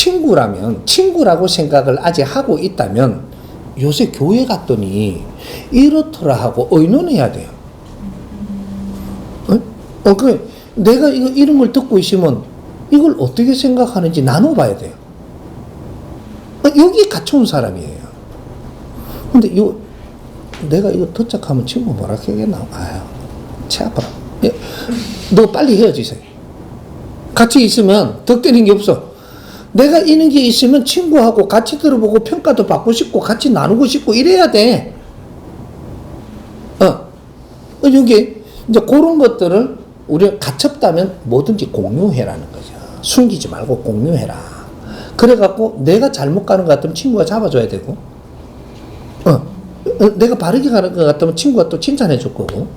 친구라면, 친구라고 생각을 아직 하고 있다면 요새 교회 갔더니 이렇더라 하고 의논해야 돼요. 내가 이런 걸 듣고 있으면 이걸 어떻게 생각하는지 나눠봐야 돼요. 여기에 갇혀온 사람이에요. 근데 내가 이거 듣자 하면 친구 뭐라 하겠나? 아유, 체 아파라. 너 빨리 헤어지세요. 같이 있으면 덕되는 게 없어. 내가 이런 게 있으면 친구하고 같이 들어보고 평가도 받고 싶고 같이 나누고 싶고 이래야 돼. 여기 이제 그런 것들을 우리가 갇혔다면 뭐든지 공유해라는 거죠. 숨기지 말고 공유해라. 그래갖고 내가 잘못 가는 것 같으면 친구가 잡아줘야 되고, 내가 바르게 가는 것 같으면 친구가 또 칭찬해 줄 거고,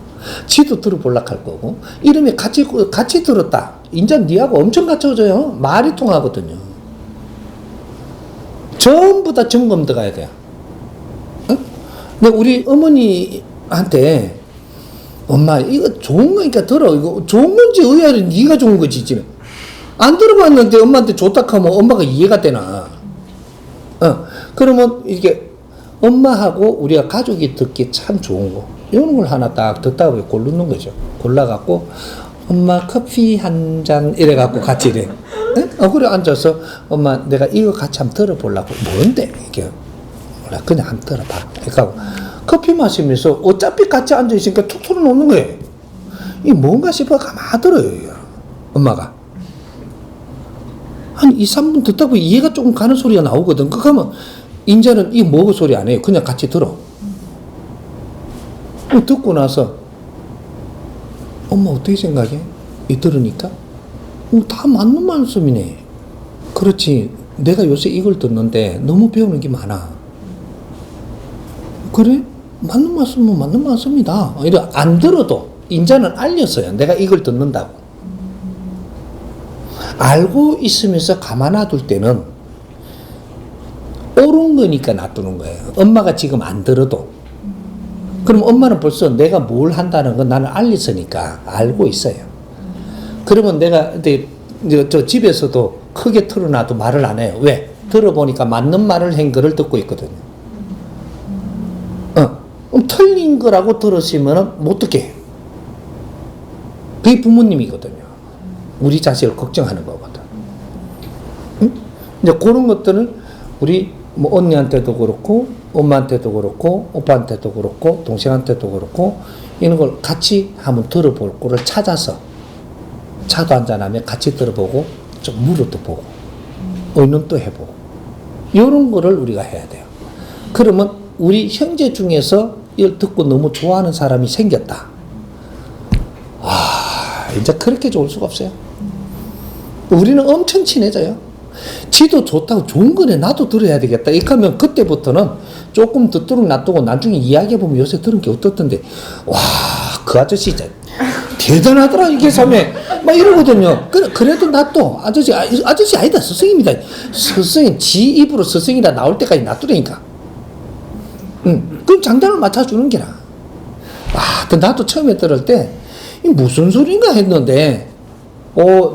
지도 들어볼락 할 거고, 이러면 같이 들었다. 인자 니하고 엄청 갖춰져요. 말이 통하거든요. 전부 다 점검 들어가야 돼요. 근데 우리 어머니한테 엄마 이거 좋은 거니까 들어. 이거 좋은 건지 의아는 네가 좋은 거지 지금. 안 들어봤는데 엄마한테 좋다 하면 엄마가 이해가 되나? 그러면 이게 엄마하고 우리가 가족이 듣기 참 좋은 거. 이런 걸 하나 딱 듣다가 고르는 거죠. 골라갖고 엄마 커피 한 잔 이래갖고 같이 이래. 그래 앉아서 엄마 내가 이거 같이 한번 들어보려고. 뭔데 이게? 몰라 그냥 한번 들어봐. 그러니까 커피 마시면서 어차피 같이 앉아있으니까 툭 털어놓는 거예요. 이 뭔가 싶어 가만히 들어요. 엄마가. 한 2, 3분 듣다 보면 이해가 조금 가는 소리가 나오거든. 그러면 이제는 이 뭐고 소리 안 해요. 그냥 같이 들어. 듣고 나서 엄마 어떻게 생각해? 이 들으니까 다 맞는 말씀이네. 그렇지. 내가 요새 이걸 듣는데 너무 배우는 게 많아. 그래? 맞는 말씀은 맞는 말씀이다. 이래 안 들어도 인자는 알렸어요. 내가 이걸 듣는다고. 알고 있으면서 가만 놔둘 때는 옳은 거니까 놔두는 거예요. 엄마가 지금 안 들어도. 그럼 엄마는 벌써 내가 뭘 한다는 건 나는 알렸으니까 알고 있어요. 그러면 내가 저 집에서도 크게 틀어놔도 말을 안 해요. 왜? 들어보니까 맞는 말을 한 거를 듣고 있거든요. 틀린 거라고 들으시면 못 듣게 해요. 그게 부모님이거든요. 우리 자식을 걱정하는 거거든. 이제 그런 것들은 우리 뭐 언니한테도 그렇고 엄마한테도 그렇고 오빠한테도 그렇고 동생한테도 그렇고 이런 걸 같이 한번 들어볼 거를 찾아서 차도 한잔하면 같이 들어보고 좀 물어도 보고 의논도 해보고 이런 거를 우리가 해야 돼요. 그러면 우리 형제 중에서 이걸 듣고 너무 좋아하는 사람이 생겼다. 이제 그렇게 좋을 수가 없어요. 우리는 엄청 친해져요. 지도 좋다고 좋은 거네 나도 들어야 되겠다. 이렇게 하면 그때부터는 조금 듣도록 놔두고 나중에 이야기해보면 요새 들은 게 어떻던데 와 그 아저씨 진짜 대단하더라 이게 삼에 막 이러거든요. 그래도 놔둬. 아저씨 아니다 스승입니다. 스승이 지 입으로 스승이라 나올 때까지 놔두라니까. 그럼 장단을 맞춰주는 게라. 나도 처음에 들을 때 이 무슨 소린가 했는데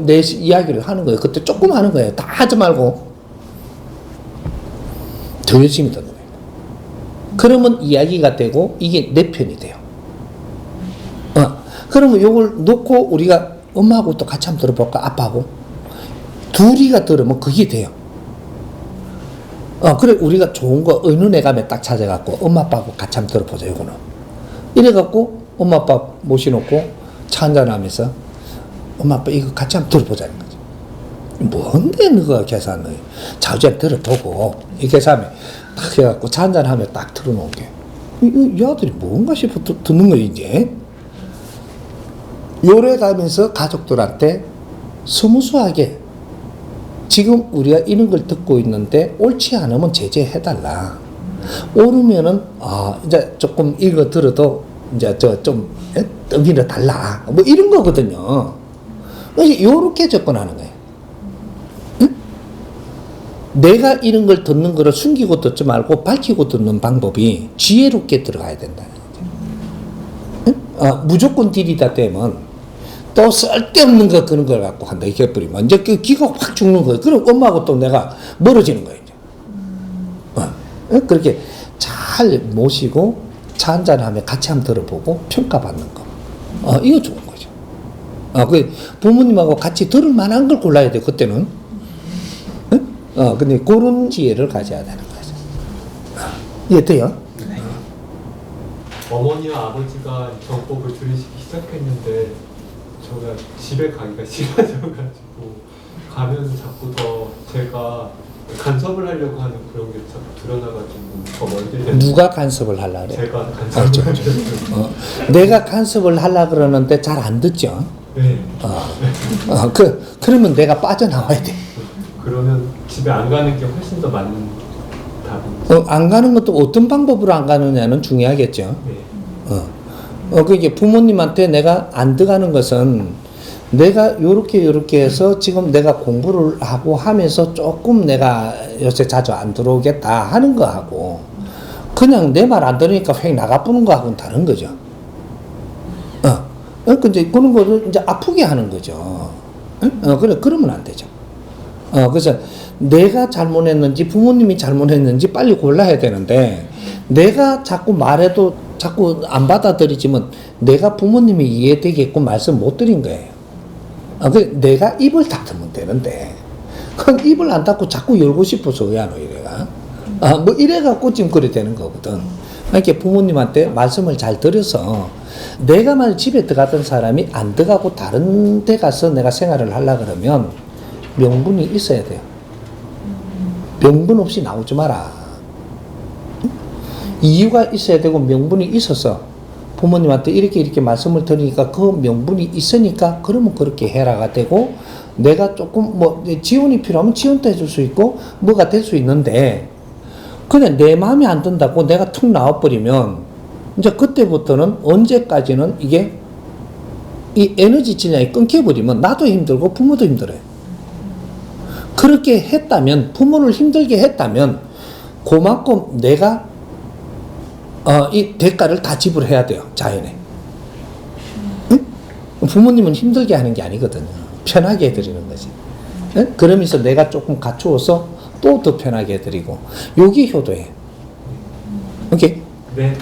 내 이야기를 하는 거예요. 그때 조금 하는 거예요. 다 하지 말고 더 열심히 듣는 거예요. 그러면 이야기가 되고 이게 내 편이 돼요. 그러면 요걸 놓고 우리가 엄마하고 또 같이 한번 들어볼까? 아빠하고 둘이가 들으면 그게 돼요. 그래 우리가 좋은 거 의논해가면 딱 찾아갖고 엄마 아빠하고 같이 한번 들어보자. 요거는 이래갖고 엄마 아빠 모셔놓고 차 한잔하면서 엄마 아빠 이거 같이 한번 들어보자는 거죠. 뭔데 너가 계산을 자주에 들어보고 이 계산에 딱 해갖고 차 한잔하면 딱 틀어놓은 게 이 아들이 뭔가 싶어 듣는 거예요. 이제 요래 가면서 가족들한테 스무스하게 지금 우리가 이런 걸 듣고 있는데 옳지 않으면 제재해달라. 옳으면은 이제 조금 읽어 들어도 이제 좀 떠밀어 달라. 뭐 이런 거거든요. 요렇게 접근하는 거예요. 응? 내가 이런 걸 듣는 거를 숨기고 듣지 말고 밝히고 듣는 방법이 지혜롭게 들어가야 된다는 거죠. 응? 무조건 딜이다 되면 또 쓸데없는 거 그런 걸 갖고 한다 이렇게 버리면 이제 그 기가 확 죽는 거예요. 그럼 엄마하고 또 내가 멀어지는 거예요. 이제. 그렇게 잘 모시고 차 한잔하면 같이 한번 들어보고 평가받는 거. 이거 좋은 거죠. 그 부모님하고 같이 들을 만한 걸 골라야 돼 그때는. 근데 그런 지혜를 가져야 되는 거죠. 이해 돼요? 네. 어머니와 아버지가 정법을 들이시기 시작했는데 제가 집에 가기가 싫어져가지고 가면 자꾸 더 제가 간섭을 하려고 하는 그런 게 자꾸 드러나가지고 더 멀게 되는. 누가 간섭을 하려고 그래? 제가 간섭을 하려고. 내가 간섭을 하려고 그러는데 잘 안 듣죠? 네. 그러면 내가 빠져나와야 돼. 그러면 집에 안 가는 게 훨씬 더 맞는 답이죠. 안 가는 것도 어떤 방법으로 안 가느냐는 중요하겠죠. 네. 그게 부모님한테 내가 안 들어가는 것은 내가 요렇게 해서 지금 내가 공부를 하고 하면서 조금 내가 요새 자주 안 들어오겠다 하는 거하고 그냥 내 말 안 들으니까 휙 나가보는 거하고는 다른 거죠. 근데 그런 거를 이제 아프게 하는 거죠. 그래, 그러면 안 되죠. 그래서 내가 잘못했는지 부모님이 잘못했는지 빨리 골라야 되는데 내가 자꾸 말해도 자꾸 안 받아들이지만 내가 부모님이 이해되게끔 말씀 못 드린 거예요. 내가 입을 닫으면 되는데 그건 입을 안 닫고 자꾸 열고 싶어서 왜 안 해, 이래가. 뭐 이래갖고 지금 그래 되는 거거든. 이렇게 부모님한테 말씀을 잘 들어서 내가 만약 집에 들어가던 사람이 안 들어가고 다른 데 가서 내가 생활을 하려고 그러면 명분이 있어야 돼요. 명분 없이 나오지 마라. 이유가 있어야 되고 명분이 있어서 부모님한테 이렇게 말씀을 드리니까 그 명분이 있으니까 그러면 그렇게 해라가 되고 내가 조금 뭐 지원이 필요하면 지원도 해줄 수 있고 뭐가 될 수 있는데 그냥 내 마음에 안 든다고 내가 툭 나와버리면 이제 그때부터는 언제까지는 이게 이 에너지 질량이 끊겨버리면 나도 힘들고 부모도 힘들어요. 그렇게 했다면 부모를 힘들게 했다면 그만큼 내가 이 대가를 다 지불해야 돼요. 자연에. 응? 부모님은 힘들게 하는 게 아니거든요. 편하게 해드리는 거지. 응? 그러면서 내가 조금 갖추어서 또 더 편하게 해드리고 요게 효도예요. 오케이? 네.